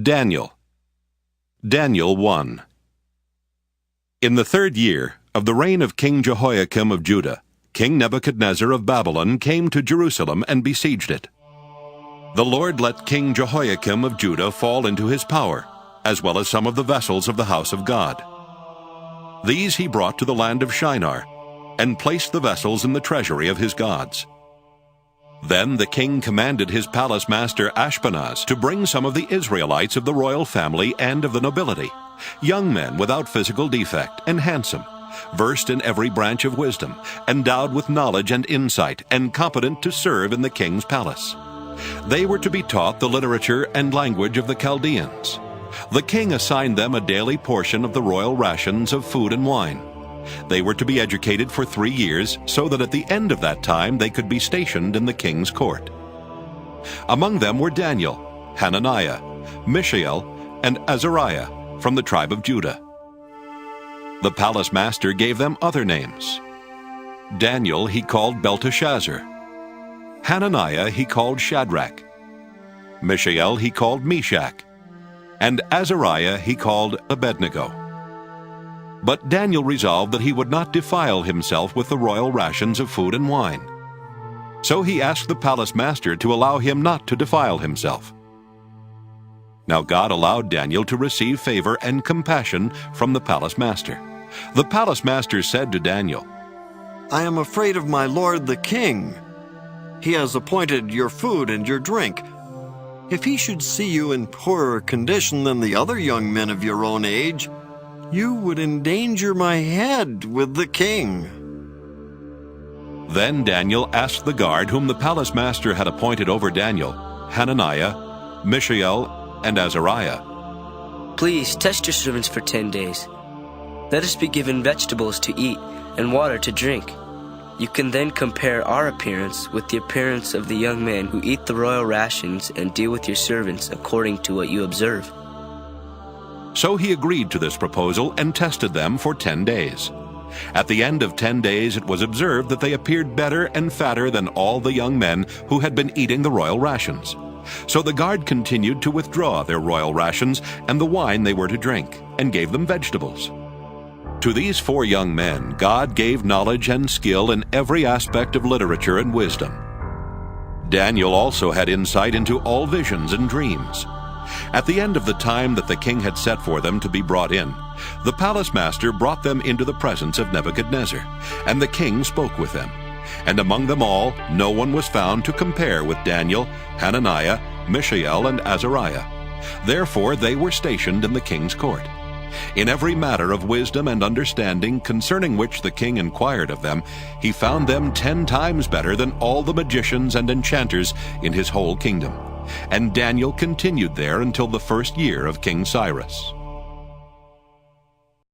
Daniel. Daniel 1. In the 3rd year of the reign of King Jehoiakim of Judah, King Nebuchadnezzar of Babylon came to Jerusalem and besieged it. The Lord let King Jehoiakim of Judah fall into his power, as well as some of the vessels of the house of God. These he brought to the land of Shinar, and placed the vessels in the treasury of his gods. Then the king commanded his palace master Aspenaz to bring some of the Israelites of the royal family and of the nobility, young men without physical defect and handsome, versed in every branch of wisdom, endowed with knowledge and insight, and competent to serve in the king's palace. They were to be taught the literature and language of the Chaldeans. The king assigned them a daily portion of the royal rations of food and wine. They were to be educated for 3 years, so that at the end of that time they could be stationed in the king's court. Among them were Daniel, Hananiah, Mishael, and Azariah from the tribe of Judah. The palace master gave them other names. Daniel he called Belteshazzar. Hananiah he called Shadrach. Mishael he called Meshach. And Azariah he called Abednego. But Daniel resolved that he would not defile himself with the royal rations of food and wine. So he asked the palace master to allow him not to defile himself. Now God allowed Daniel to receive favor and compassion from the palace master. The palace master said to Daniel, "I am afraid of my lord the king. He has appointed your food and your drink. If he should see you in poorer condition than the other young men of your own age, you would endanger my head with the king." Then Daniel asked the guard whom the palace master had appointed over Daniel, Hananiah, Mishael, and Azariah, "Please test your servants for 10 days. Let us be given vegetables to eat and water to drink. You can then compare our appearance with the appearance of the young men who eat the royal rations and deal with your servants according to what you observe." So he agreed to this proposal and tested them for 10 days. At the end of 10 days it was observed that they appeared better and fatter than all the young men who had been eating the royal rations. So the guard continued to withdraw their royal rations and the wine they were to drink, and gave them vegetables. To these 4 young men God gave knowledge and skill in every aspect of literature and wisdom. Daniel also had insight into all visions and dreams. At the end of the time that the king had set for them to be brought in, the palace master brought them into the presence of Nebuchadnezzar, and the king spoke with them. And among them all no one was found to compare with Daniel, Hananiah, Mishael, and Azariah. Therefore they were stationed in the king's court. In every matter of wisdom and understanding concerning which the king inquired of them, he found them 10 times better than all the magicians and enchanters in his whole kingdom. And Daniel continued there until the 1st year of King Cyrus.